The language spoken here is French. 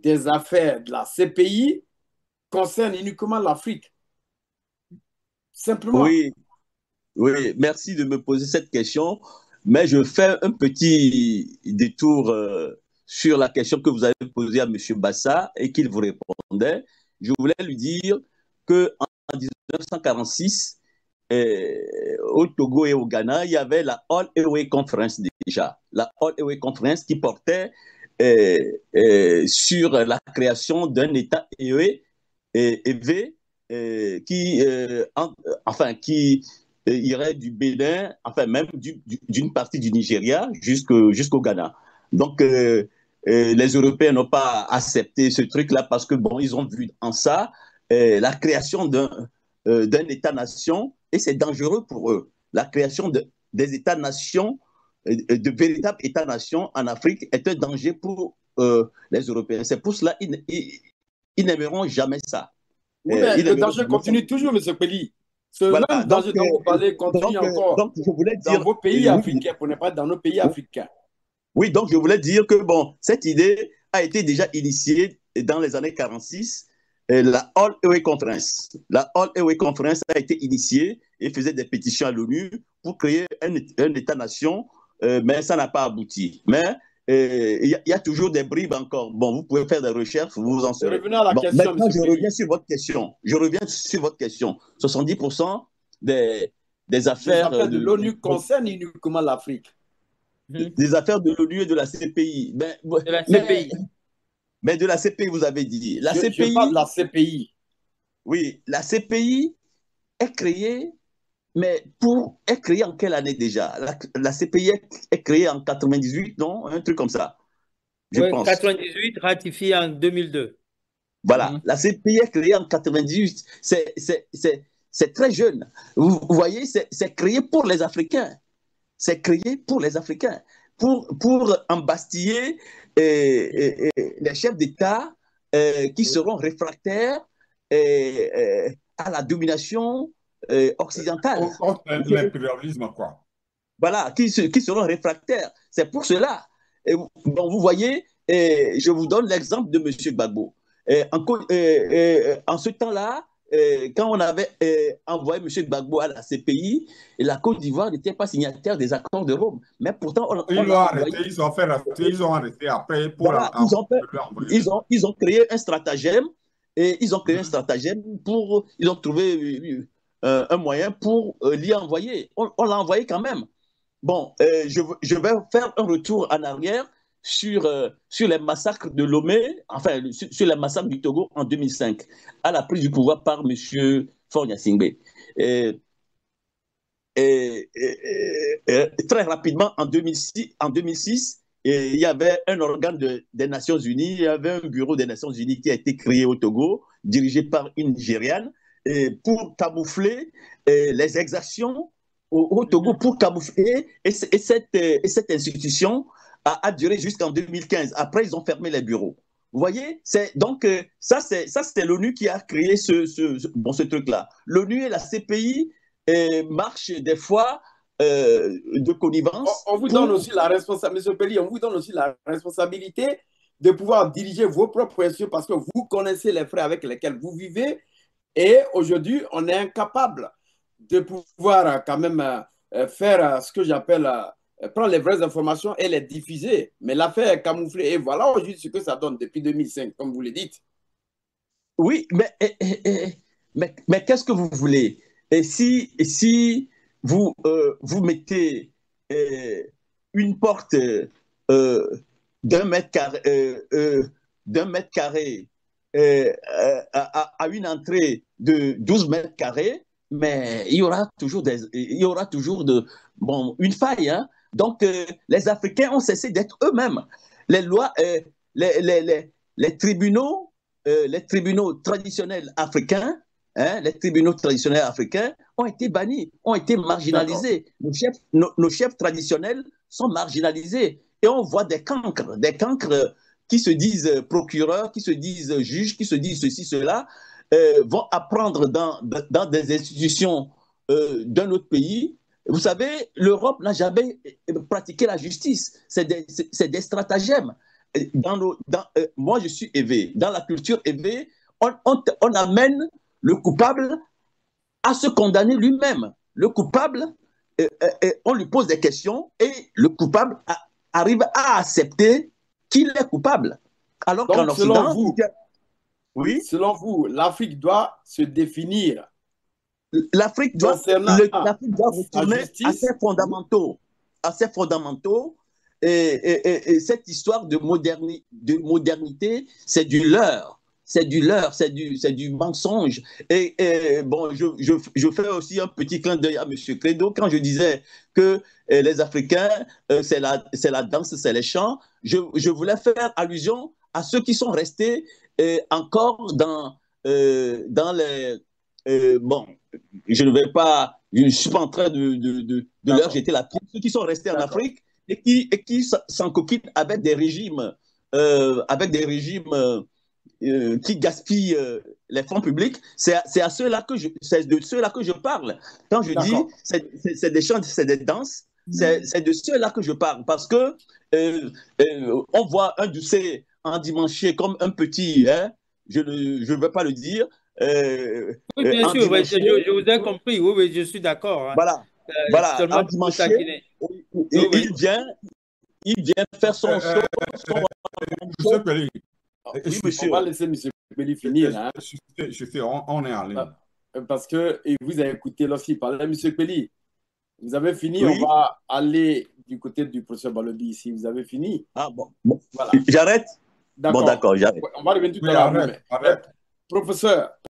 des affaires de la CPI concerne uniquement l'Afrique. Simplement. Oui, oui, merci de me poser cette question, mais je fais un petit détour sur la question que vous avez posée à M. Bassa et qu'il vous répondait. Je voulais lui dire qu'en 1946, au Togo et au Ghana, il y avait la All Away Conference déjà. La All Away Conference qui portait sur la création d'un État élevé qui, qui irait du Bénin, enfin même d'une partie du Nigeria jusqu'au Ghana. Donc, les Européens n'ont pas accepté ce truc-là parce que, bon, ils ont vu en ça la création d'un État-nation et c'est dangereux pour eux. La création des États-nations, de véritables États-nations en Afrique est un danger pour les Européens. C'est pour cela qu'ils n'aimeront jamais ça. Oui, mais Ils le n'aimeront danger jamais ça. continue toujours, M. Pelli. Ce Voilà, même danger dont vous parlez continue encore donc je voulais dans dire, vos pays oui, africains, pour ne pas dans nos pays africains. oui, donc je voulais dire que bon, cette idée a été déjà initiée dans les années 46. La All Away Conference. La All Away Conference a été initiée et faisait des pétitions à l'ONU pour créer un État-nation, mais ça n'a pas abouti. Mais y a toujours des bribes encore. Bon, vous pouvez faire des recherches, vous vous en serez. Revenons à la Bon, question, maintenant, M. je reviens Pelli. sur votre question. Je reviens sur votre question. 70% des, des Les affaires affaires de l'ONU concernent uniquement l'Afrique. Mhm. des affaires de l'ONU et de la CPI. De la Mais, CPI. mais de la CPI, vous avez dit. La Je parle de CPI, la CPI. oui, la CPI est créée, mais est créée en quelle année déjà? La CPI est créée en 98, non? Un truc comme ça, je Oui, pense. 98, ratifié en 2002. Voilà, Mhm. la CPI est créée en 98. C'est très jeune. Vous voyez, c'est créé pour les Africains. C'est créé pour les Africains, pour embastiller les chefs d'État qui seront réfractaires à la domination occidentale. Contre l'impérialisme, quoi. Voilà, qui seront réfractaires. C'est pour cela. Bon, vous voyez, je vous donne l'exemple de M. Gbagbo. En ce temps-là, quand on avait envoyé M. Gbagbo à la CPI, la Côte d'Ivoire n'était pas signataire des accords de Rome. Mais pourtant, on Ils l'ont l'a arrêté, envoyé. ils ont fait arrêter, ils ont arrêté après pour Voilà, le envoyer dedans. ils ont créé un stratagème et ils ont créé un stratagème ils ont trouvé un moyen pour l'y envoyer. On l'a envoyé quand même. Bon, je vais faire un retour en arrière sur les massacres de Lomé, enfin, sur les massacres du Togo en 2005, à la prise du pouvoir par M. Faure Gnassingbé. Et, très rapidement, en 2006 il y avait un organe des Nations Unies, il y avait un bureau des Nations Unies qui a été créé au Togo, dirigé par une Nigériane, pour camoufler les exactions au Togo, Mhm. pour camoufler, cette institution a duré jusqu'en 2015. Après, ils ont fermé les bureaux. Vous voyez, donc ça, c'est l'ONU qui a créé ce truc-là. L'ONU et la CPI marchent des fois de connivence On vous donne pour. aussi la responsabilité, M. Pelli, on vous donne aussi la responsabilité de pouvoir diriger vos propres institutions parce que vous connaissez les frais avec lesquels vous vivez et aujourd'hui, on est incapable de pouvoir quand même faire ce que j'appelle prendre les vraies informations et les diffuser. Mais l'affaire est camouflée et voilà aujourd'hui ce que ça donne depuis 2005, comme vous le dites. Oui, mais qu'est-ce que vous voulez? Et si vous mettez euh, une porte d'un mètre carré, d'un mètre carré à une entrée de 12 mètres carrés, mais il y aura toujours bon, une faille. Hein. Donc, les Africains ont cessé d'être eux-mêmes. Les lois, les tribunaux les tribunaux traditionnels africains, les tribunaux traditionnels africains ont été bannis, ont été D'accord. marginalisés. Nos chefs traditionnels sont marginalisés. Et on voit des cancres qui se disent procureurs, qui se disent juges, qui se disent ceci, cela, vont apprendre dans des institutions d'un autre pays. Vous savez, l'Europe n'a jamais pratiqué la justice. C'est des stratagèmes. moi, je suis éveillé. Dans la culture éveillée, on amène le coupable à se condamner lui-même. Le coupable, on lui pose des questions et le coupable arrive à accepter qu'il est coupable. Alors qu'en Donc, Occident, oui, selon vous, l'Afrique doit se définir l'Afrique doit concernant retourner justice. À ses fondamentaux. Et cette histoire de modernité, c'est du leurre. C'est du mensonge. Et bon, je fais aussi un petit clin d'œil à M. Credo quand je disais que les Africains, c'est la danse, c'est les chants. Je voulais faire allusion à ceux qui sont restés encore dans les... bon, je ne suis pas en train de leur jeter la pierre. Ceux qui sont restés en Afrique et qui s'encoquinent avec des régimes, qui gaspillent les fonds publics, c'est de ceux-là que je parle. Quand je dis c'est des chants, c'est des danses, c'est de ceux-là que je parle. Parce que on voit un Doucet endimanché comme un petit, hein, je ne veux pas le dire. Oui, bien sûr, ouais, je vous ai compris. Oui, oui, je suis d'accord. Hein. Voilà, Seulement pour vous taquiner. Il vient faire son show. Monsieur Pelli, Oui, monsieur. On va laisser M. Pelli finir. Hein. Je sais, on est en ligne. Parce que vous avez écouté lorsqu'il parlait. M. Pelli, vous avez fini. Oui. On va aller du côté du professeur Balobi ici. Vous avez fini. Ah bon. Voilà. J'arrête. Bon, d'accord, j'arrête. On va revenir tout à l'heure. Arrête. Professeur,